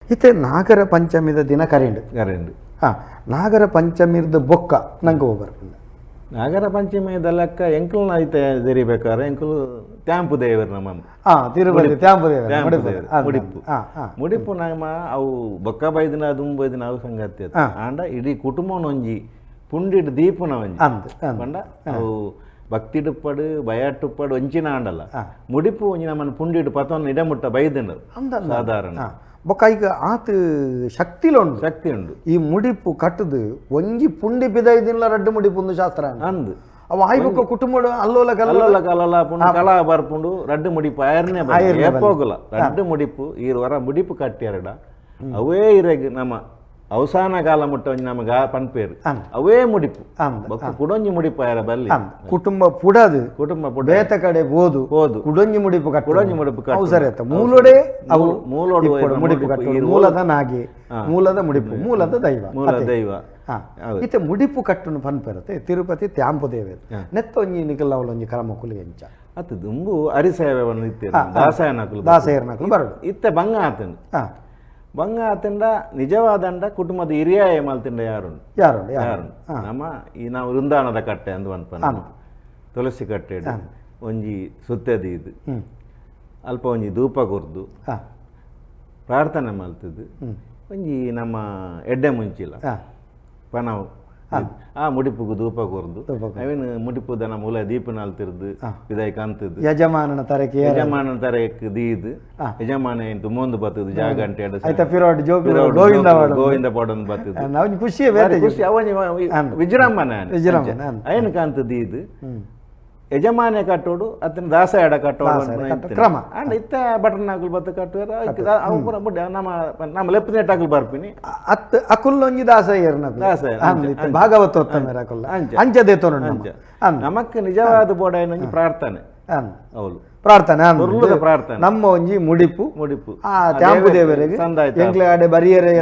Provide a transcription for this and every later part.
ಇತ್ತೆ ನಾಗರ ಪಂಚಮಿದ ದಿನ ಕರೆಂಡು ನಾಗರ ಪಂಚಮಿರ್ದ ಬೊಕ್ಕ ನಂಗೆ ಹೋಗ್ಬರ್ಕಿಲ್ಲ ನಾಗರ ಪಂಚಮಿದಲ್ಲಕ್ಕ ಎಂಕಲ್ನ ಐತೆ ತೆರಿಬೇಕಾದ್ರೆ ಎಂಕಲು ತ್ಯಾಂಪು ದೇವರು ನಮ್ಮ ತಿರುಪತಿ ತ್ಯಾಂಪು ದೇವರು ಮುಡಿಪು ನಮ್ಮ ಅವು ಬೊಕ್ಕ ಬೈದಿನ ದುಂಬೈದಿನ ಅವು ಸಂಗತಿ ಆಂಡ ಇಡೀ ಕುಟುಂಬನ ಒಂಜಿ ಪುಂಡಿಡ್ ದೀಪನ ಒಂಜಿ ಪಂಡ ಅವು ಭಕ್ತಿಡುಪ್ಪಡು ಬಯಟ್ಟುಪ್ಪಡು ಒಂಚಿನ ಆಂಡಲ್ಲ ಮುಡಿಪು ಒಂಜಿ ನಮ್ಮನ್ನು ಪುಂಡಿಡು ಪತವನ್ನು ಇಡಮುಟ್ಟ ಬೈದಿನ ಸಾಧಾರಣ ಬೊಕ್ಕ ಈಗ ಆತ ಶಕ್ತಿ ಉಂಡು ಈ ಮುಡಿಪು ಕಟ್ಟದು ಒಂಜಿ ಪುಂಡಿ ಬಿದೈದಿಲ್ಲ ರಡ್ಡು ಮುಡಿಪು ಒಂದು ಶಾಸ್ತ್ರ ಅಂದು ಅವು ಆಯ್ಬೊಕ್ಕ ಕುಟುಂಬ ಅಲ್ಲೋಲ ಕಲಲ ಕಲಾ ಬರ್ಪುಂಡು ರಡ್ಡು ಮುಡಿಪು ಆಯರ್ನೇ ಹೋಗಲ್ಲ ರಡ್ಡು ಮುಡಿಪು ಈ ವರ ಮುಡಿಪು ಕಟ್ಟಿಯರಡ ಅವೇ ಇರಗೆ ನಮ್ಮ ಅವಸಾನ ಕಾಲ ಮುಟ್ಟ ನಮಗೆ ಪನ್ಪೇರು ಅವೇ ಮುಡಿಪು ಕುಡೊಂಜಿ ಮುಡಿಪು ಯಾರ ಬಲ್ಲಿ ಕುಟುಂಬ ಕುಟುಂಬ ಬೇತ ಕಡೆ ಬೋದು ಕುಡೊಂಜಿ ಮುಡಿಪು ಕುಡೊಂಜಿ ಮುಡಿಪು ಅವಸರ ಮೂಲೊಡೆ ಅವು ಮೂಲೋಡು ಮುಡಿಪು ಮೂಲದ ನಾಗೆ ಮೂಲದ ಮುಡಿಪು ಮೂಲದ ದೈವ ಇತ್ತೆ ಮುಡಿಪು ಕಟ್ಟುನು ಪನ್ಪೇರತೆ ತಿರುಪತಿ ತ್ಯಾಂಪು ದೇವೆ ನೆತ್ತ ಒಂಜಿ ನಿಕಲ್ ಅವಳ ಒಂಜಿ ಕ್ರಮಕುಲು ಎಂಚ ಅತ್ತು ದುಂಬು ಅರಿಸೇವೆವನ್ನು ಇತ್ತೆ ದಾಸಾಯನಕಲು ಬರಡು ಇತ್ತೆ ಭಂಗ ಆತನು ಭಂಗ ಆತಂಡ ನಿಜವಾದಂಡ ಕುಟುಂಬದ ಹಿರಿಯ ಮಲ್ತಿಂಡ ಯಾರು ನಮ್ಮ ಈ ನಾವು ವೃಂದಾವನದ ಕಟ್ಟೆ ಅಂದು ಅನ್ಪನ ತುಳಸಿ ಕಟ್ಟೆ ಒಂಜಿ ಸುತ್ತದಿ ಇದು ಅಲ್ಪ ಒಂಜಿ ಧೂಪ ಕೊರ್ದು ಪ್ರಾರ್ಥನೆ ಮಲ್ತದ್ದು ಒಂಜಿ ನಮ್ಮ ಎಡ್ಡೆ ಮುಂಚಿಲ್ಲ ಪನವು ಆ ಮುಡಿಪುಗು ಧೂಪ ಕೊರ್ದು ಅವೇನು ಮುಡಿಪುದನ ಮೂಲ ದೀಪನಾಲ್ ತಿರ್ದು ಇದಾಯ್ ಕಾಂತದ್ದು ಯಜಮಾನನ ತರಕ್ಕೆ ದೀದು ಯಜಮಾನ ಎಂಟು ಮೋಂದು ಬತ್ತದು ಜಾಗ ಅಂಟೆ ಗೋವಿಂದ ಪಡೊಂದು ಬತ್ತದು ಖುಷಿ ಅವನಿ ವಿಜೃಂಭಣೆ ಅಯ್ಯನ ಕಾಂತ ದೀದು ಯಜಮಾನೆ ಕಟ್ಟೋಡು ಅತನ ದಾಸಾಯಡ ಕಟ್ಟೋಡು ಕ್ರಮ ಅಂಡ್ ಇತ್ತ ಬಟನ್ ಹಾಕಲು ಬತ್ತ ಕಟ್ಟುವ ನಮ್ಮ ಲೆಪ್ಪಿನೆಟ್ ಹಾಕಲು ಬರ್ಪಿನಿ ಅಕುಲ್ ಒಂಜಿ ದಾಸಾಯರ್ನ ಭಾಗವತ ಅಂಚದೆ ನಮಕ್ ನಿಜವಾದ ಬೋಡ ಪ್ರಾರ್ಥನೆ ಅವಳು ಪ್ರಾರ್ಥನೆ ನಮ್ಮ ಒಂಜಿ ಮುಡಿಪು ಆ ತ್ಯಾಂಪು ದೇವರಿಗೆ ಎಂಕ್ಲೆ ಆಡೆ ಬರಿಯರೆ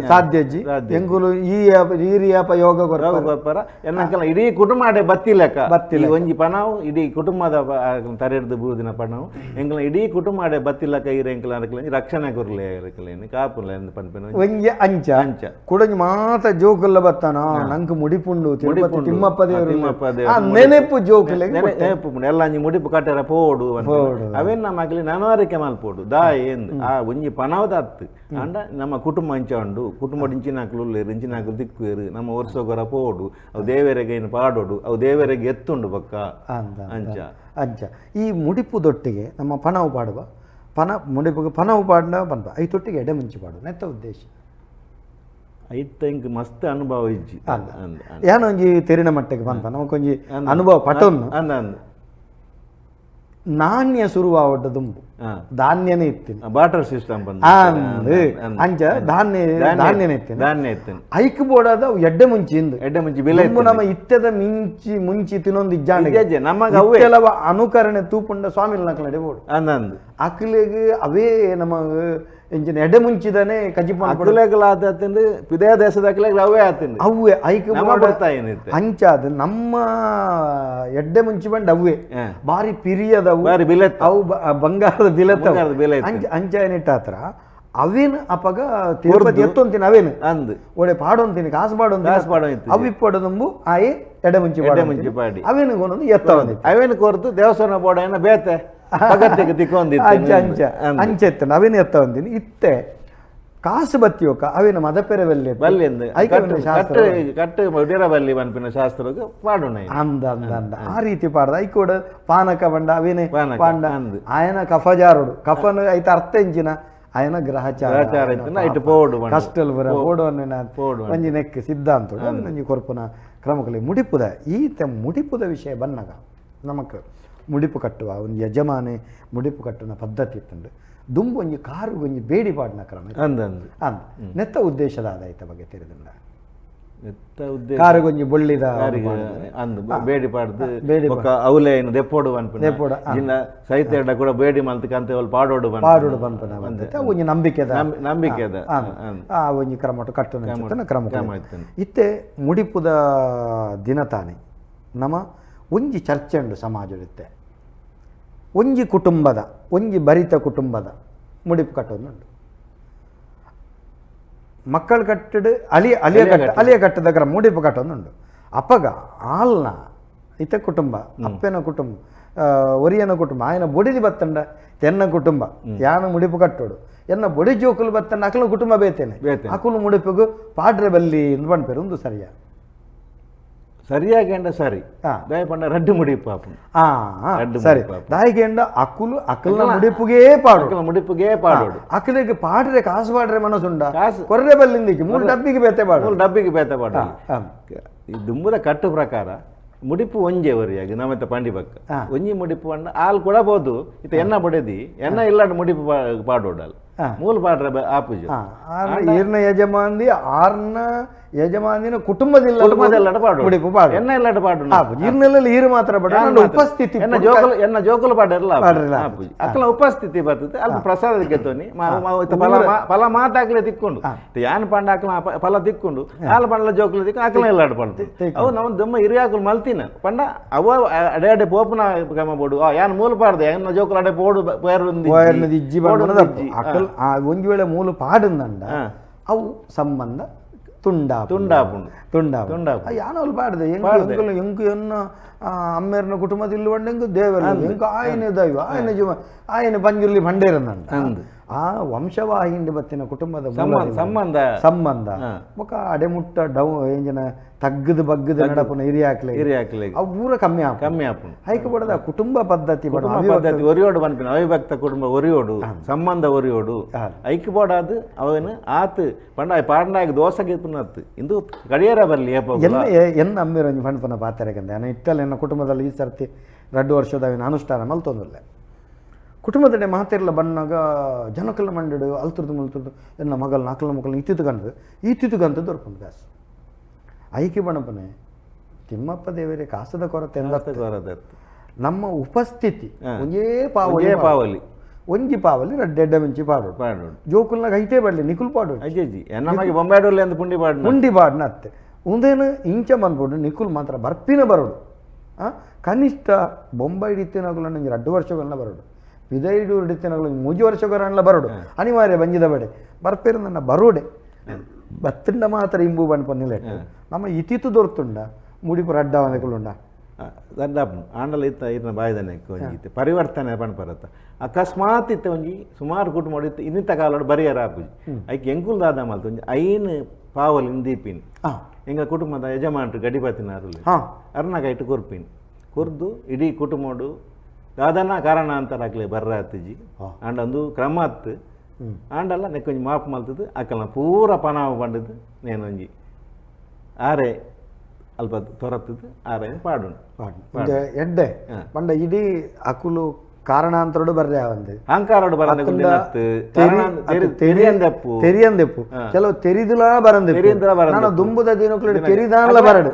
ಸಾಧ್ಯಜ್ಜಿ ಎಂಕುಲು ಈರಿಯಾಪ ಯೋಗ ಗೊಪ್ಪರ ಎನ್ನಕಲ್ಲ ಇಡೀ ಕುಟುಂಬ ಆಡೆ ಬತ್ತಿಲ್ಲಕ ಒಂಜಿ ಪಣವು ಇಡೀ ಕುಟುಂಬದ ತರೆಡ್ದು ಬೂದಿನ ಪಣವು ಎಂಕಲ ಇಡೀ ಕುಟುಂಬ ಆಡೆ ಬತ್ತಿಲ್ಲಕ ಈರ ಎಂಕಲ ಅನ್ಕಲ ರಕ್ಷಣೆ ಕೊರ್ಲೆ ಇರಕಲೇನು ಕಾಪುಲ್ಲ ಎಂದು ಪನ್ಪೆನ ಒಂಜಿ ಅಂಚ ಕುಡಂಜಿ ಮಾತ ಜೋಕುಲ್ಲ ಬತ್ತಾನ ನಂಗೆ ಮುಡಿಪುಂಡು ತಿರುಪತಿ ತಿಮ್ಮಪ್ಪ ದೇವರು ನೆನೆಪು ಜೋಕುಲೆ ನೆನಪು ಎಲ್ಲ ಮುಡಿಪು ಕಟ್ಟರ ಪೋಡು ಅವೇನ್ ನಮ್ಮ ಮಕ್ಕಳಿಗೆ ನನವರಿಕೆ ಮಲ್ಪೋಡು ದಾಯ ಎಂದು ಆ ಒಂಜಿ ಪನವದ ಹತ್ತು ಅಂಡ ನಮ್ಮ ಕುಟುಂಬ ಅಂಚ ಉಂಡು ಕುಟುಂಬ ಇಂಚಿನಾಕಲು ಇಂಚಿನಾಕಲು ದಿಕ್ಕುವೇರು ನಮ್ಮ ವರ್ಷಗೊರ ಪೋಡು ಅವು ದೇವರಿಗೆ ಏನು ಪಾಡೋಡು ಅವು ದೇವರಿಗೆ ಎತ್ತುಂಡು ಬಕ್ಕ ಅಂಚ ಈ ಮುಡಿಪು ದೊಟ್ಟಿಗೆ ನಮ್ಮ ಪನವು ಪಾಡುವ ಮುಡಿಪುಗೆ ಪನವು ಪಾಡ ಪನ್ಪ ಐತೊಟ್ಟಿಗೆ ಎಡೆ ಮುಂಚಿ ಪಾಡು ನೆತ್ತ ಉದ್ದೇಶ ಐತ ಮಸ್ತ್ ಅನುಭವ ಇಜ್ಜಿ ಏನೊಂಜಿ ತೆರಿನ ಮಟ್ಟಿಗೆ ಪನ್ಪ ನಮಕೊಂಜಿ ಅನುಭವ ಪಟೊಂದು ನಾಣ್ಯ ಶುರುವಾವಡ್ಡ ದುಂಬು ಧಾನ್ಯನೇ ಇತ್ತೀನಿ ಬಾಟರ್ ಸಿಸ್ಟಮ್ ಅಂಚ ಧಾನ್ಯನೇ ಇತ್ತೀನಿ ಐಕ್ ಬೋಡಾದ ಎಡ್ಡೆ ಮುಂಚಿ ನಮ್ಮ ಇತ್ತೆದ ಮುಂಚಿ ತಿನ್ನೊಂದು ಇಜ್ಜಾಂಡೆ ಕೆಲವ ಅನುಕರಣೆ ತೂಪುಂಡ ಸ್ವಾಮಿಲ್ ನಕಲಡೆ ಬೋಡು ಅಕ್ಲಿಗೆ ಅವೇ ನಮಗ ಎಂಚಿನ ಎಡೆ ಮುಂಚಿದಾನೆ ಕಜಿಪಂದು ಪಿದಯ ದೇಶದ ಅವೇ ಆತಂದು ಅವೇ ಐಕ್ ಅಂಚಾದ ನಮ್ಮ ಎಡ್ಡೆ ಮುಂಚಿ ಬಂಡ ಅವೇ ಬಾರಿ ಪಿರಿಯದವು ಅವು ಬಂಗಾರದ ಬಿಲತ್ತ ಅಂಚ ಏನಿಟ್ಟಾತ್ರ ಅವೇನು ಅಪಗ ತಿರುಪತಿ ಎತ್ತೊಂತೀನಿ ಅವೇನು ಅಂದು ಒಡೆ ಪಾಡೊಂತೀನಿ ಕಾಸು ಪಾಡೊಂದು ಅವಿಪ್ಪಡೊಂಬು ಆಯೆ ಎಡೆ ಮುಂಚಿ ಪಾಡಿ ಅವೇನು ಒಂದೊಂದು ಎತ್ತ ಅವೇನು ಕೊರ್ತು ದೇವಸ್ಥಾನ ಬೋಡ ಬೇತೆ ಅಂಚೆತ್ತ ಅವೇನು ಎತ್ತ ಒಂದಿನಿ ಇತ್ತೆ ಕಾಸು ಬತ್ತಿಯೋಕ ಅವೇನು ಮದಪೆರೆ ಶಾಸ್ತ್ರ ಅಂದ ಆ ರೀತಿ ಪಾಡ್ದ ಐಕೋಡ ಪಾನಕ ಬಂಡ ಅವೇನೆ ಪಾಂಡ ಆಯನ ಕಫಜಾರೋಡು ಕಫನು ಐತ ಅರ್ಥ ಎಂಚಿನ ಆಯನ ಗ್ರಹಚಾರ ಕಷ್ಟಲ್ ಬರ ಪೋಡು ಒಂಜಿ ನೆಕ್ ಸಿದ್ಧಾಂತ ಒಂಜಿ ಕೊರ್ಪುನ ಕ್ರಮಕಲಿ ಮುಡಿಪುದ ಈತ ಮುಡಿಪುದ ವಿಷಯ ಬನ್ನಗ ನಮಕ್ ಮುಡಿಪು ಕಟ್ಟುವ ಒಂದು ಯಜಮಾನೆ ಮುಡಿಪು ಕಟ್ಟುವ ಪದ್ಧತಿ ಇತ್ತಂಡು ದುಂಬು ಒಂಜಿ ಕಾರು ಒಂಜಿ ಬೇಡಿ ಪಾಡಿನ ಕ್ರಮ ನೆತ್ತ ಉದ್ದೇಶದ ಆದಾಯತ ಬಗ್ಗೆ ತಿಳಿದಿಲ್ಲ ಕಾರಿಗೊಂಜಿ ಬೊಳ್ಳಿದ ಬೇಡಿ ಪಾಡ್ದು ಅವಲೆ ದೆಪ್ಪೋಡು ದೆಪ್ಪೋಡ ಸೈತ ಕೂಡ ಬೇಡಿ ಮಲ್ತಕ್ಕೆ ಅಂತ ಪಾಡೋಡು ಒಂಜಿ ನಂಬಿಕೆದ ಒಂಜಿ ಕ್ರಮ ಕಟ್ಟುನ ಕ್ರಮ ಇತ್ತೆ ಮುಡಿಪುದ ದಿನ ತಾನೆ ನಮ್ಮ ಒಂಜಿ ಚರ್ಚೆ ಉಂಡು ಸಮಾಜದಿತ್ತೆ ಒಂಜಿ ಕುಟುಂಬದ ಒಂಜಿ ಭರಿತ ಕುಟುಂಬದ ಮುಡಿಪು ಕಟ್ಟೋದುಂಟು ಮಕ್ಕಳು ಕಟ್ಟಡು ಅಲಿಯ ಕಟ್ಟ దగ్గర ಮುಡಿಪು ಕಟ್ಟೊಂದುಂಡು ಅಪ್ಪಗ ಆಲ್ನ ಇತ ಕುಟುಂಬ ಅಪ್ಪನ ಕುಟುಂಬ ಒರಿಯನ ಕುಟುಂಬ ఆయన ಬೊಡಿದಿ ಬತ್ತಂಡ ತೆನ್ನ ಕುಟುಂಬ ಯಾನ ಮುಡಿಪು ಕಟ್ಟೋಡು ಎನ್ನ ಬೊಡಿ ಜೋಕುಲು ಬತ್ತಂಡ ಅಕಲ ಕುಟುಂಬ ಬೇತೇನೆ ಅಕುಲು ಮುಡಿಪುಗು ಪಾಡ್ರೆ ಬಲ್ಲಿ ಎಂದು ಪಂಪೇರು ಒಂದು ಸರಿಯಾ ಸರಿಯಾಗಿ ಸರಿ ದಯಪಂಡ ರಡ್ಡು ಮುಡಿಪು ಸರಿ ದಾಯಿಗೆಂಡ ಅಕುಲು ಅಕಲ್ನ ಮುಡಿಪುಗೇ ಪಾಡೋಡು ಅಕಲಿಗೆ ಪಾಡ್ರೆ ಕಾಸು ಪಾಡ್ರೆ ಮನಸ್ಸುಂಡ ಕೊರ್ರೆ ಬಲ್ಲಿಂದಿಕ್ಕೆ 3 ಡಬ್ಬಿಗೆ ಬೇತೆ ಪಾಡು ಈ ದುಂಬುದ ಕಟ್ಟು ಪ್ರಕಾರ ಮುಡಿಪು ಒಂಜೆ ವರಿಯಾಗಿ ನಮ್ಮತ್ತ ಪಂಡಿ ಪಕ್ಕ ಒಂಜಿ ಮುಡಿಪು ಪಂಡ ಹಾಲು ಕೊಡಬಹುದು ಇತ್ತ ಎನ್ನ ಬಡದಿ ಎನ್ನ ಇಲ್ಲಾಂಡು ಮುಡಿಪು ಪಾಡೋಡಲ್ಲ ಮೂಲ ಪಾಡ್ರೆ ಆಪುಜು ಈರ್ನ ಯಜಮಾಂದಿ ಆರ್ನ ಯಜಮಾನಿನ ಕುಟುಂಬದೆಲ್ಲ ಮುಡಿಪು ಪಾಡು ಎನ್ನ ಇಲ್ಲಾಟ ಪಾಡು ಈರ್ನೆಲ್ಲ ಈರು ಮಾತ್ರ ಪಾಡ ಉಪಸ್ಥಿತಿ ಎನ್ನ ಜೋಕುಲು ಪಾಡಲ್ಲ ಅಕ್ಕಲ ಉಪಸ್ಥಿತಿ ಬರ್ತದೆ ಅಲ್ಲಿ ಪ್ರಸಾದಕ್ಕೆ ತೋನಿ ಫಲ ಮಾತಾಗ್ಲೇ ತಿಕ್ಕೊಂಡು ಯಾನ್ ಪಂಡ ಅಕ್ಕಲ ಫಲ ತಿಕ್ಕೊಂಡು ಹಾಲು ಪಂಡಲ ಜೋಕುಲು ತಿಕ್ಕ ಅಕ್ಕಲ ಇಲ್ಲಾಟ ಪಡ್ತು ಅವು ನಾವು ದಮ್ಮ ಹಿರಿಯಾಕುಲು ಮಲ್ತಿನ ಪಂಡ ಅವ ಅಡೆ ಪೋಪುನ ಕಮ ಬೋಡು ಯಾನ್ ಮೂಲ ಪಾಡ್ದೆ ಎನ್ನ ಜೋಕುಲು ಅಡೆ ಪೋಡು ಇಜ್ಜಿ ಅಕ್ಕಲ್ ಒಂಜಿ ವೇಳೆ ಮೂಲ ಪಾಡುಂದಂಡ ಅವು ಸಂಬಂಧ ತುಂಡಾಪುಂಡು ಯಾನವಲು ಪಾಡ್ದೆ ಎಂಕು ಎನ್ನ ಅಮ್ಮೇರ್ನ ಕುಟುಂಬದಲ್ಲಿ ಬಂಡೆಂಗು ದೇವರ ಎಂಕು ಆಯ್ನ ದೈವ ಆಯ್ನ ಜೀವ ಆಯ್ನ ಪಂಜುರ್ಲಿ ಭಂಡೇರನಂಡ ಆ ವಂಶವಾಹಿಂಡಿ ಬತ್ತಿನ ಕುಟುಂಬದ ಸಂಬಂಧ ಮುಖ ಅಡೆಮುಟ್ಟ ಎಂಜಿನ ತಗ್ಗದು ಬಗ್ಗದು ನಡಪುನ ಹಿರಿಯಾಕ್ಲೆ ಅವು ಪೂರ ಕಮ್ಮಿ ಆಪುಂಡು ಐಕೆ ಬಡದ ಕುಟುಂಬ ಪದ್ಧತಿ ಒರಿಯೋಡು ಬನ್ಪಿನ ಅವಿಭಕ್ತ ಕುಟುಂಬ ಒರಿಯೋಡು ಸಂಬಂಧ ಒರಿಯೋಡು ಐಕೆ ಬೋಡಾದು ಅವನು ಆತು ಪಂಡ ಪಾಂಡಾಗ ದೋಸಗೆ ಪುನತ್ತು ಇಂದು ಕಡಿಯರ ಬರ್ಲಿ ಎನ್ನ ಅಮ್ಮಿರಂಜಿ ಪಂಡ್ಪನ ಪಾತ್ರೆಗಂದೆ ನಾನು ಇಟ್ಟಲ್ಲ ಎನ್ನ ಕುಟುಂಬದಲ್ಲಿ ಈ ಸರ್ತಿ 2 ವರ್ಷದ ಅನುಷ್ಠಾನ ಮಲ್ತೊಂದಿಲ್ಲ ಕುಟುಂಬದಡೆ ಮಾತೆಲ್ಲ ಬಂದಾಗ ಜನಕಲ್ಲ ಮಂಡಡು ಅಲ್ತುರ್ದು ಮುಲ್ತುರ್ದು ಎನ್ನ ಮಗಲ್ ನಾಲ್ಕಲ ಮಕ್ಕಳನ್ನ ಇತ್ತಿತ್ತುಗಂತ ದೊರಕುಂಡು ಬ್ಯಾಸ್ ಐಕೆ ಬಣಪನೆ ತಿಮ್ಮಪ್ಪ ದೇವರೇ ಕಾಸದ ಕೊರತೆ ನಮ್ಮ ಉಪಸ್ಥಿತಿ ಒಂಜಿ ಪಾವಲಿ ರಡ್ಡೆಡ್ಡ ಮಿಂಚಿ ಪಾಡು ಜೋಕುಲ್ನಾಗ ಐಟೇ ಬಡ್ಲಿ ನಿಕುಲ್ ಪಾಡು ಪುಂಡಿ ಪಾಡ್ನ ಅತ್ತೆ ಒಂದೇನು ಇಂಚ ಬಂದ್ಬಿಡು ನಿಕುಲ್ ಮಾತ್ರ ಬರ್ಪಿನ ಬರೋಡು ಕನಿಷ್ಠ ಬೊಂಬೈ ಹಿಡಿತಿನಾಗಲು ನಂಗೆ 2 ವರ್ಷಗಳನ್ನ ಬರೋಡು ವಿದೈಡು ಹಿಡಿತಿನಾಗಲು 3 ವರ್ಷಗಳನ್ನ ಬರೋಡು ಅನಿವಾರ್ಯ ಬಂಜಿದ ಬಡೆ ಬರ್ಪೇರು ನನ್ನ ಬರೋಡೆ ಬತ್ತಿಂಡ ಮಾತ್ರ ಇಂಬು ಬಣ್ಪನ್ನಿಲ್ಲ ನಮ್ಮ ಇತಿತ್ತು ದೊರ್ತುಂಡ ಮುಡಿಪು ರಡ್ಡ ಒಂದಕುಲುಂಡ ದಡ್ಡಪ್ಪು ಆಂಡಲ ಇತ್ತ ಇದನ್ನ ಬಾಯ್ದನೆ ಒಂಜಿ ಪರಿವರ್ತನೆ ಪಣಪರತ್ತ ಅಕಸ್ಮಾತ್ ಇತ್ತ ಒಂಜಿ ಸುಮಾರು ಕುಟುಂಬ ಇತ್ತು ಇನ್ನಿತ್ತ ಕಾಲೋಡು ಬರಿಯರ ಆಪುಜಿ ಐಕೆ ಎಂಕುಲ್ ದಾದ ಮಲ್ತು ಒಂಜಿ ಐನು ಪಾವಲ್ ಇಂದೀಪಿನ್ ಎಂಗ ಕುಟುಂಬದ ಯಜಮಾನ್ರು ಗಡಿಪತಿನಾರು ಅರ್ನಾಗ ಇಟ್ಟು ಕೊರ್ಪಿನ್ ಕೊರ್ದು ಇಡೀ ಕುಟುಂಬಡು ದಾದನ ಕಾರಣಾಂತರ ಆಗ್ಲಿ ಬರ್ರ ಅತ್ತಿಜಿ ಆಂಡ ಒಂದು ಕ್ರಮ ಅತ್ತು ಆಂಡಲ್ಲ ನೆಕ್ಕೊಂಜಿ ಮಾಪ್ ಮಲ್ತದ್ದು ಅಕ್ಕಲ್ನ ಪೂರ ಪನಾವು ಬಂಡದ್ದು ನೇನೊಂಜಿ ಆರೆ ಅಲ್ಪ ತೊರತ್ತದು ಆರೆ ಪಾಡು ಎಡ್ಡೆ ಪಂಡ ಇಡೀ ಅಕುಲು ಕಾರಣಾಂತರೋಡು ಬರ್ರೆ ಅವಂದೆ ಅಹಂಕಾರೋಡು ತೆರಿಯಂದೆಪ್ಪು ಕೆಲವು ತೆರಿದುಲ ಬರಂದೆ ದುಂಬುದ ದಿನಕ್ಲು ತೆರಿದಾನಲ ಬರಡು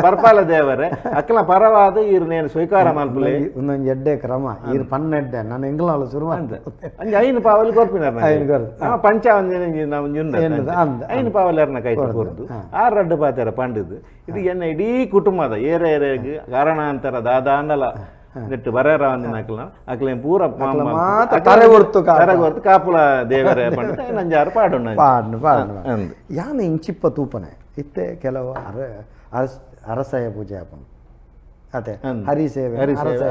ಬರ್ಪಾಲ ದೇವರೇ ಅಕ್ಕಲ ಪರವಾದ ಇರು ನೇನು ಸ್ವೀಕಾರ ಮಲ್ಪಲೆ ಒಂದೊಂದು ಎಡ್ಡೆ ಕ್ರಮ ಇರು ಪನ್ನೆಡ್ಡೆ ನಾನು ಎಂಗ್ಲಾಳು ಶುರು ಅಂತ ಐನು ಪಾವಲಿ ಕೊರ್ಪಿನ ಪಂಚ ಐನು ಪಾವಲಿಯರ್ನ ಕೈ ಕೊರ್ದು 6 ಪಾತೆರ ಪಂಡಿದು ಇದು ಎನ್ನ ಇಡೀ ಕುಟುಂಬದ ಏರೆಗೆ ಕಾರಣಾಂತರ ದಾದಾಂಡಲ ನೆಟ್ಟು ಬರೇರ ಒಂದಿನ ಅಕ್ಲೇನ್ ಪೂರ ತರಗೊರ್ತು ಕಾಪುಲ ದೇವರೇ ಪಂಡ ನಂಜಾರು ಪಾಡು ಯಾನ ಇಂಚಿಪ್ಪ ತೂಪನೆ ಇತ್ತೆ ಕೆಲವು ಅರಸಾಯ ಪೂಜೆ ಆಪನು ಅದೇ ಹರಿಸೇವೆ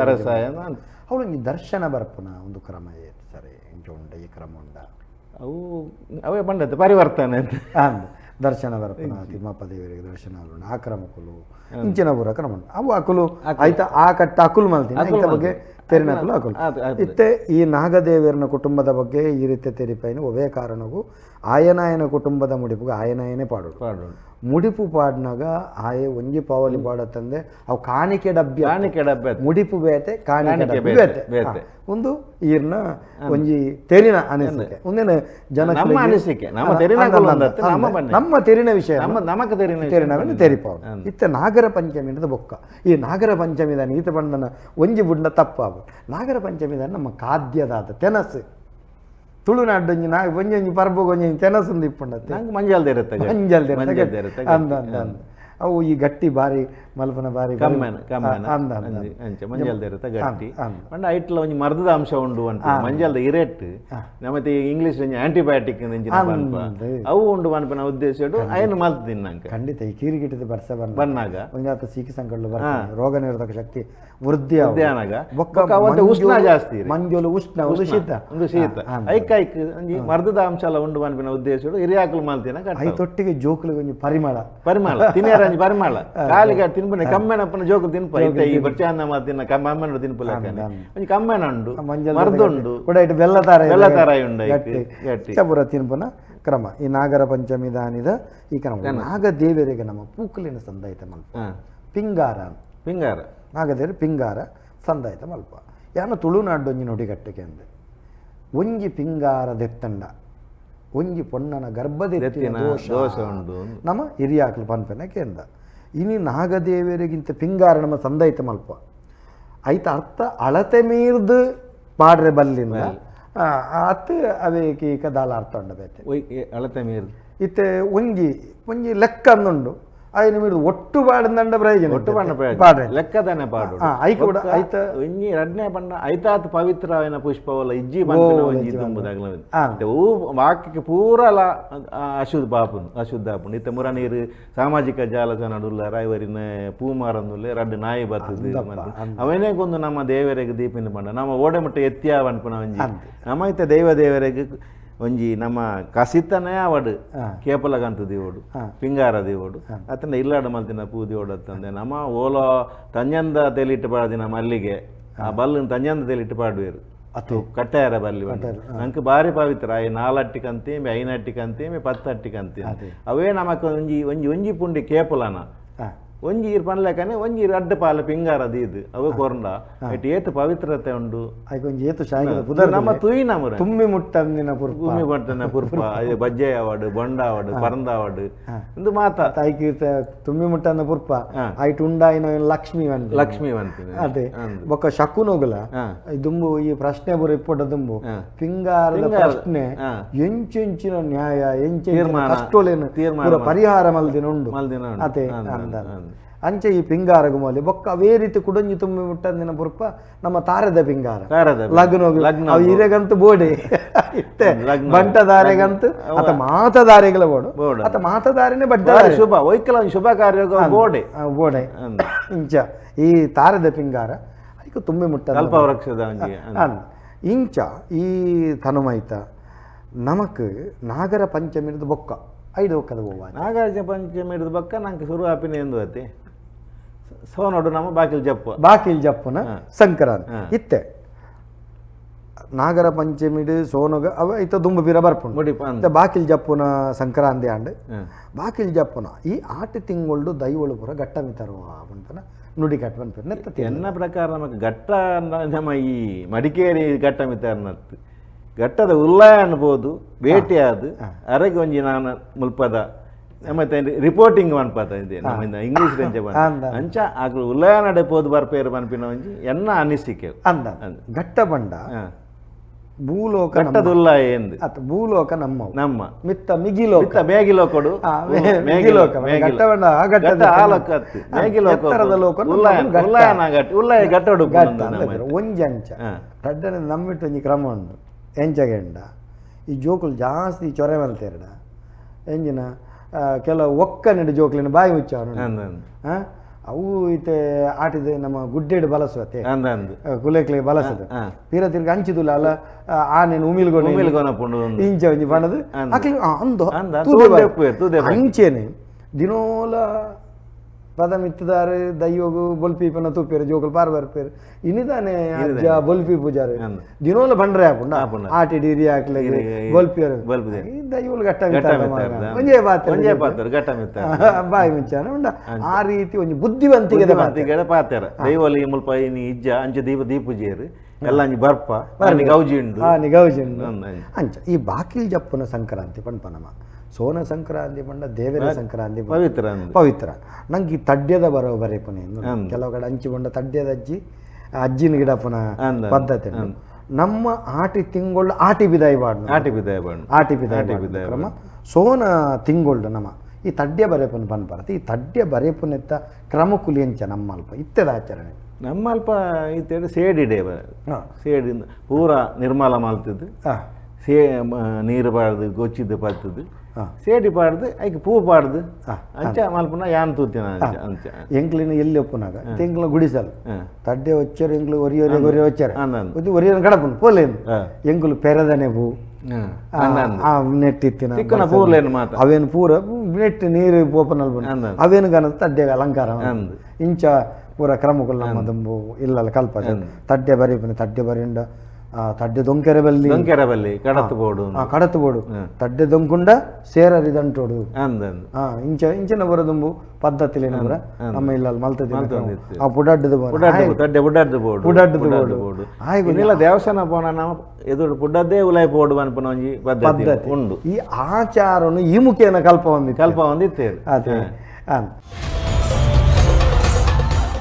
ಅರಸಾಯ ಅವಳು ದರ್ಶನ ಬರ್ಪನ ಒಂದು ಕ್ರಮ ಸರಿ ಇಂಚ ಉಂಡ ಈ ಕ್ರಮ ಉಂಡ ಅವು ಅವೇ ಪಂಡತೆ ಪರಿವರ್ತನೆ ದರ್ಶನ ಬರ್ಪನ ತಿಮ್ಮಪ್ಪ ದೇವರಿಗೆ ದರ್ಶನ ಆ ಕ್ರಮಕ್ಕೂ ಇಂಚಿನ ಪೂರ ಕ್ರಮ ಅವು ಅಕುಲು ಆಯ್ತಾ ಆ ಕಟ್ಟ ಅಕುಲು ಮಲ್ತೀನಿ ಬಗ್ಗೆ ತೆರಿನ ಅಕುಲು ಅಕುಲು ಇತ್ತೆ ಈ ನಾಗದೇವಿಯರನ ಕುಟುಂಬದ ಬಗ್ಗೆ ಈ ರೀತಿ ತೆರಿಪೈನ ಒವೇ ಕಾರಣವು ಆಯನಾಯನ ಕುಟುಂಬದ ಮುಡಿಪುಗೆ ಆಯನಾಯನೇ ಪಾಡು ಮುಡಿಪು ಪಾಡ್ನಾಗ ಆಯೆ ಒಂಜಿ ಪಾವಲಿ ಪಾಡತ್ತಂದೆ ಅವು ಕಾಣಿಕೆ ಡಬ್ಬ ಮುಡಿಪು ಬೇತೆ ಕಾಣಿಕೆ ಬೇತೆ ಒಂದು ಈರ್ನ ಒಂಜಿ ತೆರಿನ ಅನಿಸಿಕೆ ಒಂದೇನು ಜನ ನಮ್ಮ ತೆರಿನ ವಿಷಯ ತೆರಿನವನ್ನು ತೆರಿಪಾವು ಇತ್ತ ನಾಗರ ಪಂಚಮಿ ಬೊಕ್ಕ ಈ ನಾಗರ ಪಂಚಮಿದ ಈತ ಬಂಡನ ಒಂಜಿ ಬುಡ್ನ ತಪ್ಪಾವು ನಾಗರ ಪಂಚಮಿದ ನಮ್ಮ ಖಾದ್ಯದಾದ ತೆನಸು ತುಳುನಾಡು ಒಂಜಿ ಪರ್ಬ ಒಂಜಿ ತೆನಸು ಇಪ್ಪುಂಡತ್ತೆ ಮಂಜಲ್ದಿರುತ್ತೆ ಅಂದ ಅವು ಈ ಗಟ್ಟಿ ಬಾರಿ ಮಲ್ಪನ ಬಾರಿ ಕಮ್ಮೆನ ಅಂಚೆ ಮಂಜಲ್ದ ಇರುತ್ತೆ ಗಟ್ಟಿ ಪಂಡ ಐಟ್ಲ ಒಂಜಿ ಮರ್ದದ ಅಂಶ ಉಂಡು ಅಂತ ಮಂಜಲ್ದ ಇರೆಟ್ ನಮ್ಮತ್ತೆ ಇಂಗ್ಲಿಷ್ ಆಂಟಿಬಯೋಟಿಕ್ ಅವು ಉಂಡು ಮನ್ಪನ ಉದ್ದೇಶ ಅಯ್ಯನು ಮಲ್ತು ತಿನ್ನಂಕ ಖಂಡಿತ ಈ ಕೀರಿಗಿಟ್ಟದ ಬರ್ಸ ಬನ್ನಾಗ ಒಂಜಾತ ಸಿಕ್ಕಿ ಸಂಕಳು ರೋಗ ನಿರೋಧಕ ಶಕ್ತಿ ವೃದ್ಧಿ ಉಷ್ಣ ಜಾಸ್ತಿ ಮಂಜುಲು ಉಷ್ಣ ಒಂದು ಶೀತ ಐಕ್ ಒಂಜಿ ಮರ್ದದ ಅಂಶ ಎಲ್ಲ ಉಂಡು ಮನ್ಪಿನ ಉದ್ದೇಶ ಹಿರಿಯಾಕಲು ಮಲ್ತಿನ ಐ ತೊಟ್ಟಿಗೆ ಜೋಕುಲು ಒಂಜಿ ಪರಿಮಳ ತಿನ್ನೇರಂಜಿ ಪರಿಮಳ ಕಾಲಿಗೆ ತಿನ್ಪನೆ ಕಮ್ಮೆನಪ್ಪನ ಜೋಕು ತಿನ್ಪ ಐತೆ ಈ ಬರ್ಚಾನ ಮಾತಿನ ಕಮ್ಮೆನ ತಿನ್ಪಲ ಒಂಜಿ ಕಮ್ಮೆನ ಉಂಡು ಮರ್ದುಂಡು ಕೂಡ ಇಟ್ಟು ಬೆಲ್ಲತಾರ ಉಂಡು ಗಟ್ಟಿ ಪೂರ ತಿನ್ಪನ ಕ್ರಮ ಈ ನಾಗರ ಪಂಚಮಿ ದಾನಿದ ಈ ಕ್ರಮ ನಾಗದೇವರಿಗೆ ನಮ್ಮ ಪೂಕಲಿನ ಸಂದಾಯಿತ ಮಲ್ಪ ಪಿಂಗಾರ ನಾಗದೇವರು ಪಿಂಗಾರ ಸಂದಾಯಿತ ಮಲ್ಪ ಯಾನ ತುಳುನಾಡು ಒಂಜಿ ನುಡಿಗಟ್ಟಿಗೆ ಅಂದೆ ಒಂಜಿ ಪಿಂಗಾರ ದೆತ್ತಂಡ ಒಂಜಿ ಪೊಣ್ಣನ ಗರ್ಭದೆತ್ತಿನ ದೋಷ ಉಂಡು ನಮ್ಮ ಹಿರಿಯಾಕಲು ಪನ್ಪೆನ ಕೇಂದ ಇನಿ ನಾಗದೇವರಿಗಿಂತ ಪಿಂಗಾರ ನಮ್ಮ ಸಂದಾಯಿತ ಮಲ್ಪ ಐತ ಅರ್ಥ ಅಳತೆ ಮೀರ್ದು ಪಾಡ್ರೆ ಬಲ್ಲಿಂದ ಅತ್ತು ಅವೇಕಿ ಕದಾಲ ಅರ್ಥ ಉಂಡಬೇಕು ಅಳತೆ ಮೀರ್ದು ಇತ್ತೆ ಒಂಜಿ ಲೆಕ್ಕ ಅಂದುಂಡು ಐದು ಮೀರ್ದು ಒಟ್ಟು ಪಾಡಂದಂಡ ಪ್ರಯೋಜನ ಒಟ್ಟು ಲೆಕ್ಕದಾನೆ ಪಾಡು ಕೂಡ ಐತ ಒಂಜಿ ರಡ್ನೆ ಪಂಡ ಐತಾತ್ ಪವಿತ್ರವಾದ ಪುಷ್ಪವಲ್ಲ ಇಜ್ಜಿ ಬಂದು ಒಂಜಿ ತುಂಬುದಾಗಲ ವಾಕ್ಯಕ್ಕೆ ಪೂರಲ ಅಶುದ್ಧ ಆಪುಂಡು ಇತ್ತ ಮುರ ನೀರು ಸಾಮಾಜಿಕ ಜಾಲತಾಣಡುಲ್ಲ ರಾಯವರಿನ ಪೂ ಮಾರಂದುಲ್ಲೆ ರಡ್ಡು ನಾಯಿ ಬರ್ತದೆ ಅವನೇಗೊಂದು ನಮ್ಮ ದೇವರಿಗೆ ದೀಪಿನ ಪಂಡ ನಮ್ಮ ಓಡೆಮಟ್ಟ ಎತ್ತಿಯ ಅನ್ಪುನ ಒಂಜಿ ನಮ್ಮ ಇತ್ತ ದೇವರಿಗೆ ಒಂಜಿ ನಮ್ಮ ಕಸಿತನೇ ಅವಡು ಕೇಪಲಗಂತ ದೇವಡು ಪಿಂಗಾರ ದೇವಡು ಅತಂಡ ಇಲ್ಲಾಡ ಮಲ್ತಿನ ಪೂ ದೇವಡು ಅತ್ತಂದೆ ನಮ್ಮ ಓಲೋ ತಂಜಂದ ತೆಲಿಟ್ಟು ಪಾಡಿನ ಮಲ್ಲಿಗೆ ಆ ಬಲ್ಲನ್ ತಂಜಂದ ತೆಲಿಟ್ಟು ಪಾಡುವೇರು ಅದು ಕಟ್ಟಾಯರ ಬಲ್ಲಿ ನಂಗೆ ಬಾರಿ ಪವಿತ್ರ ಐ 4 ಅಟ್ಟಿಕಂತೇಮಿ 5 ಅಟ್ಟಿಕಂತೇಮಿ 10 ಅಟ್ಟಿಕಂತೇಮಿ ಅವೇ ನಮಕ್ ಒಂಜಿ ಪುಂಡಿ ಕೇಪಲನ ಒಂಜಿ ಇರ್ ಪನ್ಲೆಕನೆ ಒಂಜಿ ಇರ್ ಅಡ್ಡ ಪಾಲ ಪಿಂಗಾರ ದೀದು ಅವು ಕೊರಂಡ ಎಟ್ ಏತು ಪವಿತ್ರತೆ ಉಂಡು ಒಂಜಿ ಏತು ಶಾಯಿನ ನಮ್ಮ ತುಯಿ ನಮರ ತುಂಬಿ ಮುಟ್ಟಂದಿನ ಪುರ್ಪ ಅದೇ ಬಜ್ಜೆ ಆವಡು ಬೊಂಡ ಆವಡು ಪರಂದ ಆವಡು ಇಂದು ಮಾತಾ ಐಕಿ ತುಂಬಿ ಮುಟ್ಟಂದ ಪುರ್ಪ ಐಟ್ ಉಂಡಾಯಿನ ಲಕ್ಷ್ಮಿ ವಂತಿನಿ ಅದೇ ಬೊಕ್ಕ ಶಕುನೋಗಲ ದುಂಬು ಈ ಪ್ರಶ್ನೆ ಬುರ ಇಪ್ಪಟ ದುಂಬು ಪಿಂಗಾರದ ಪ್ರಶ್ನೆ ಎಂಚಿನ ನ್ಯಾಯ ಎಂಚಿನ ಕಷ್ಟೋಲೇನು ಪರಿಹಾರ ಮಲ್ದಿನ ಉಂಡು ಅದೇ ಅಂಚೆ ಈ ಪಿಂಗಾರ ಗುಮಲಿ ಬೊಕ್ಕ ಅವೇ ರೀತಿ ಕುಡಂಜಿ ತುಂಬಿ ಮುಟ್ಟಂದಿನ ಪುರ್ಪ ನಮ್ಮ ತಾರದ ಪಿಂಗಾರ ಲಗ್ನ ಹಿರೆಗಂತೂ ಬೋಡೆ ಇತ್ತೆ ಬಂಟದಾರೆಗಂತೂ ಅತ ಮಾತದಾರೆಗಳ ಬೋಡು ಅತ ಮಾತದಾರಿನೇ ಬಡ್ಡ ಶುಭ ವೈಕಲ ಶುಭ ಕಾರ್ಯ ಬೋಡೆ ಇಂಚ ಈ ತಾರದ ಪಿಂಗಾರ ಅದಕ್ಕೆ ತುಂಬಿ ಮುಟ್ಟ ಕಲ್ಪವೃಕ್ಷದ ಇಂಚ ಈ ತನುಮೈತ ನಮಕ್ ನಾಗರ ಪಂಚಮಿರದ ಬೊಕ್ಕ 5 ಒಕ್ಕದ ಹೋಗುವ ನಾಗರ ಪಂಚಮಿ ಹಿಡಿದ ಬಕ್ಕ ನಂಗೆ ಶುರು ಆಪಿನ ಎಂದು ಅತಿ ಸೋನೋಡು ನಮ್ಮ ಬಾಕಿಲ್ ಜಪ್ಪುನ ಸಂಕ್ರಾಂತಿ ಇತ್ತೆ ನಾಗರ ಪಂಚಮಿಡು ಸೋನಗ ಅವ ಇತ್ತ ದುಂಬ ಬೀರ ಬರ್ಪುಂಡು ಬಾಕಿಲ್ ಜಪ್ಪುನ ಸಂಕ್ರಾಂತಿ ಆಂಡ್ ಬಾಕಿಲ್ ಜಪ್ಪುನ ಈ ಆಟ ತಿಂಗಳು ದೈವಳು ಪುರ ಘಟ್ಟ ಮಿತರುವ ಅಂತನ ನುಡಿ ಘಟ್ಟ ಬಂತ ಎನ್ನ ಪ್ರಕಾರ ನಮಗೆ ಘಟ್ಟ ನಮ್ಮ ಈ ಮಡಿಕೇರಿ ಘಟ್ಟ ಮಿತಾರ್ನತ್ತು ಘಟ್ಟದ ಉಲ್ಲಾಯ ಅನ್ಬೋದು ಭೇಟಿ ಆದು ಅರೆಗೆ ಒಂಜಿ ನಾನು ಮುಲ್ಪದ ಮತ್ತೆ ರಿಪೋರ್ಟಿಂಗ್ ಅನ್ಪದ ಇದೆ ನಮ್ಮಿಂದ ಇಂಗ್ಲೀಷ್ ರೇಂಜ್ ಅಂಚ ಆಗ್ಲು ಉಲ್ಲಾಯ ನಡೆಪೋದು ಬರ್ಪೇರು ಬನ್ಪಿನ ಒಂಜಿ ಎನ್ನ ಅನಿಸಿಕೆ ಘಟ್ಟ ಬಂಡ ಭೂಲೋಕ ಘಟ್ಟದ ಉಲ್ಲಾಯ ಎಂದು ಭೂಲೋಕ ನಮ್ಮ ಮಿತ್ತ ಮಿಗಿಲೋಕ ಮೇಗಿಲೋಕಡು ಉಲ್ಲಾಯ ಘಟ್ಟಡು ಒಂಜಿ ಅಂಚ ಘಟ್ಟನ ನಮ್ಮಿಟ್ಟು ಒಂಜಿ ಕ್ರಮ ಉಂಡು ಎಂಚಗೆಂಡ ಈ ಜೋಕುಲು ಜಾಸ್ತಿ ಚೊರೆ ಮಲ್ತೇರಡ ಎಂಜಿನ ಕೆಲವು ಒಕ್ಕನಿಡು ಜೋಕುಲಿನ ಬಾಯಿ ಮುಚ್ಚವನು ಅವು ಈತೆ ಆಟಿದೆ ನಮ್ಮ ಗುಡ್ಡೆಡು ಬಲಸುವತ್ತೆ ಕುಲೆಕ್ಲೆ ಬಲಸದು ಪೀರ ತಿರ್ಗ ಅಂಚಿದುಲ್ಲ ಅಲ್ಲ ಆನೆನು ಉಮಿಲ್ಗೊನಪುಂಡು ಇಂಚ ಒಂಜಿ ಬಣದು ಅಂಚೆನೆ ದಿನೋಲ ಪದ ಮಿತ್ತದಾರು ದೈವಗು ಬೊಲ್ಪೀಪನ ತೂಪೇರು ಜೋಕುಲು ಪಾರು ಬರ್ಪೇರು ಇನ್ನಿದಾನೆ ಅಜ್ಜ ಬೊಲ್ಪಿ ಪೂಜಾರು ದಿನೋಲ ಬಂಡ್ರೆ ಹಾಪುಂಡ ಆಟಿಡಿ ಹಿರಿ ಹಾಕ್ಲೆ ಬೊಲ್ಪಿಯರು ದೈವಲು ಘಟ್ಟ ಒಂಜೇ ಬಾಯಿ ಮುಂಚಾನ ಉಂಡ ಆ ರೀತಿ ಒಂಜಿ ಬುದ್ಧಿವಂತಿಗೆ ಪಾತೆರ ದೈವಲಿ ಮುಲ್ಪ ಇಜ್ಜ ಅಂಚ ದೀಪೂಜೆರು ಎಲ್ಲ ಬರ್ಪ ಗೌಜಿಂಡು ಅಂಚ ಈ ಬಾಕಿಲ್ ಜಪ್ಪುನ ಸಂಕ್ರಾಂತಿ ಪಂಪನಮ ಸೋನ ಸಂಕ್ರಾಂತಿ ಪಂಡ ದೇವರ ಸಂಕ್ರಾಂತಿ ಪವಿತ್ರ ನಂಗೆ ಈ ತಡ್ಯದ ಬರೋ ಬರೇಪುನೆ ಕೆಲವು ಕಡೆ ಹಂಚಿ ಬಂಡ ತಡ್ಯದ ಅಜ್ಜಿನ ಗಿಡ ಪುನ ಪದ್ಧತಿ ನಮ್ಮ ಆಟಿ ತಿಂಗಳು ಆಟಿ ಬಿದಾಯಿ ಬಾಡು ಕ್ರಮ ಸೋನ ತಿಂಗಳು ನಮ್ಮ ಈ ತಡ್ಡೆ ಬರೆಪನ್ನು ಪನ್ಪರತ್ತೆ ಈ ತಡ್ಡೆ ಬರೆಪನ್ನೆತ್ತ ಕ್ರಮಕುಲಿ ಎಂಚ ನಮ್ಮಲ್ಪ ಇತ್ತೆದ ಆಚರಣೆ ನಮ್ಮಲ್ಪ ಇತ್ತೇಳಿ ಸೇಡಿಡೆ ಸೇಡಿಂದ ಪೂರ ನಿರ್ಮಲ ಮಲ್ತದ್ದು ನೀರು ಪಾಡ್ದು ಗೊಚ್ಚಿದ್ದು ಪತ್ತದು ಸೇಡಿ ಪಾಡ್ದು ಐಕೆ ಪೂ ಪಾಡ್ದು ಅಂಚ ಮಲ್ಪನ ಯಾನ್ ತೂತಿನ ಅಂಚ ಎಂಕ್ಲಿನ ಎಲ್ಲಿ ಒಪ್ಪುನಾಗ ಎಂಕ್ಲ ಗುಡಿಸಲ್ ತಡ್ಡೆ వచ్చారు ಎಂಕ್ಲು ಒರಿ వచ్చారు ಒರಿಯನ ಕಡಪನ್ ಪೋಲೇನು ಎಂಕ್ಲು ಪೆರದನೆ ಪೂ ನೆಟ್ಟಿತ್ತಿನ ಅವೇನು ಪೂರ ನೆಟ್ಟು ನೀರು ಪೋಪನಲ್ ಬಂದು ಅವೇನು ಗನದ ತಡ್ಡೆಗ ಅಲಂಕಾರ ಇಂಚ ಪೂರ ಕ್ರಮಗಳು ನಮ್ಮದಂಬು ಇಲ್ಲ ಕಲ್ಪ ತಡ್ಡೆ ಬರೀಪನೆ ತಡ್ಡೆ ಬರಿಂಡ ತಡ್ಡೆ ದೊಂಕೆರೆ ಕಡತ್ತು ಬೋಡು ತಡ್ಡೆ ದೊಂಕುಂಡ ಸೇರರಿದಂಟೋಡು ಇಂಚ ಇಂಚನ ಬರದುಂಬು ಪದ್ಧತಿಲಿ ನಮ್ಮ ಇಲ್ಲ ಮಲ್ತದಿ ಆ ಪುಡಡ್ಡದು ಇಲ್ಲ ದೇವಸ್ಥಾನ ಪೋನ ನಾವು ಎದುರು ಪುಡ್ಡದ್ದೇ ಉಲಾಯ್ ಪೋಡು ಅನ್ಪನ ಒಂಜಿ ಪದ್ಧತಿ ಉಂಡು ಈ ಆಚಾರನು ಈ ಮುಖೇನ ಕಲ್ಪ ಹೊಂದಿತ್ತೇವೆ ಅದೇ